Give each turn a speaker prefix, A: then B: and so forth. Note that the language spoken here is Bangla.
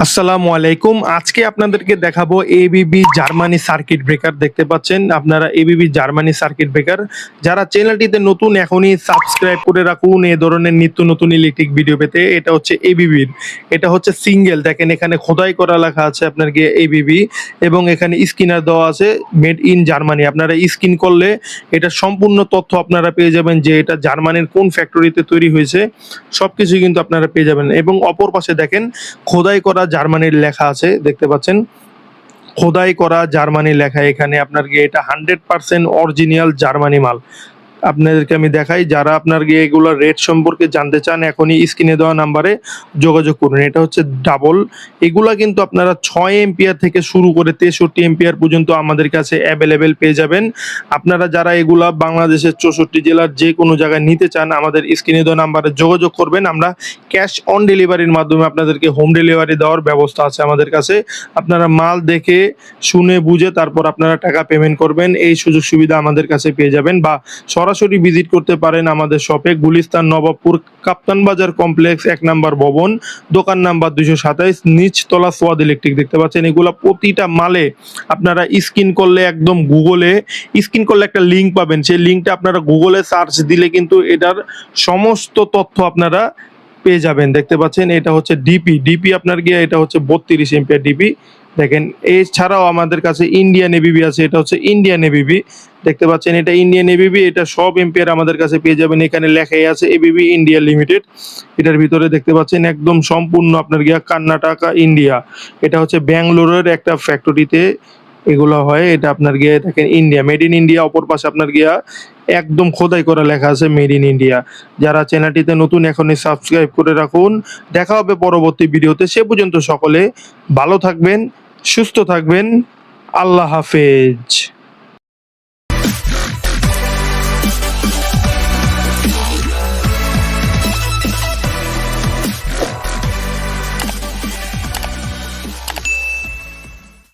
A: আসসালামু আলাইকুম। আজকে আপনাদেরকে দেখাবো এবিবি জার্মানি সার্কিট ব্রেকার। দেখতে পাচ্ছেন আপনারা এবিবি জার্মানি সার্কিট ব্রেকার। যারা চ্যানেলটিতে নতুন এখনই সাবস্ক্রাইব করে রাখুন এ ধরনের নিত্য নতুন ইলেকট্রিক ভিডিও পেতে। এটা হচ্ছে এবিবির, এটা হচ্ছে সিঙ্গেল। দেখেন এখানে খোদাই করা লেখা আছে আপনার গিয়ে এবিবি, এবং এখানে স্ক্যানার দেওয়া আছে মেড ইন জার্মানি। আপনারা স্ক্যান করলে এটা সম্পূর্ণ তথ্য আপনারা পেয়ে যাবেন যে এটা জার্মানির কোন ফ্যাক্টরিতে তৈরি হয়েছে, সবকিছু কিন্তু আপনারা পেয়ে যাবেন। এবং অপর পাশে দেখেন খোদাই করা জার্মানির লেখা আছে, দেখতে পাচ্ছেন খোদাই করা জার্মানি লেখা। এখানে আপনার গিয়ে এটা 100% অরিজিনাল জার্মানি মাল। আপনাদেরকে আমি দেখাই, যারা আপনার গিয়ে এগুলোর রেট সম্পর্কে জানতে চান এখনই স্ক্রিনে দেওয়া নাম্বারে যোগাযোগ করুন। এটা হচ্ছে ডাবল, এগুলা কিন্তু আপনারা 6 এম্পিয়ার থেকে শুরু করে 63 এম্পিয়ার পর্যন্ত আমাদের কাছে অ্যাভেলেবেল পেয়ে যাবেন। আপনারা যারা এগুলা বাংলাদেশের 64 জেলার যে কোনো জায়গায় নিতে চান আমাদের স্ক্রিনে দেওয়া নাম্বারে যোগাযোগ করবেন। আমরা ক্যাশ অন ডেলিভারির মাধ্যমে আপনাদেরকে হোম ডেলিভারি দেওয়ার ব্যবস্থা আছে আমাদের কাছে। আপনারা মাল দেখে শুনে বুঝে তারপর আপনারা টাকা পেমেন্ট করবেন, এই সুযোগ সুবিধা আমাদের কাছে পেয়ে যাবেন। বা সরাসরি ভিজিট করতে পারেন আমাদের শপে, গুলিস্তান নবাবপুর কাপ্তান বাজার কমপ্লেক্স 1 নম্বর ভবন, দোকান নাম্বার 227, নিচতলা সোয়াদ ইলেকট্রিক। দেখতে পাচ্ছেন এগুলা প্রতিটা মালে আপনারা স্ক্যান করলে একদম গুগলে স্ক্যান করলে একটা লিঙ্ক পাবেন, সেই লিঙ্কটা আপনারা গুগলে সার্চ দিলে কিন্তু এটার সমস্ত তথ্য আপনারা পেয়ে যাবেন। দেখতে পাচ্ছেন এটা হচ্ছে ডিপি আপনার গিয়ে এটা হচ্ছে 32 এম্পিয়ার ডিপি। দেখেন এছাড়াও আমাদের কাছে ইন্ডিয়ান এবিবি আছে, এটা হচ্ছে ইন্ডিয়ান এবিবি। দেখতে পাচ্ছেন এটা ইন্ডিয়ান এবিবি, এটা সব এম্পিয়ার আমাদের কাছে পেয়ে যাবেন। এখানে লেখাই আছে এবিবি ইন্ডিয়া লিমিটেড। এটার ভিতরে দেখতে পাচ্ছেন একদম সম্পূর্ণ আপনার গিয়া কর্ণাটকা ইন্ডিয়া। এটা হচ্ছে ব্যাঙ্গালোরের একটা ফ্যাক্টরিতে এগুলো হয়। এটা আপনার গিয়ে দেখেন ইন্ডিয়া, মেড ইন ইন্ডিয়া। অপর পাশে আপনার গিয়া একদম খোদাই করা লেখা আছে মেড ইন ইন্ডিয়া। যারা চ্যানেলটিতে নতুন এখনই সাবস্ক্রাইব করে রাখুন। দেখা হবে পরবর্তী ভিডিওতে, সে পর্যন্ত সকলে ভালো থাকবেন, সুস্থ থাকবেন। আল্লাহ হাফেজ।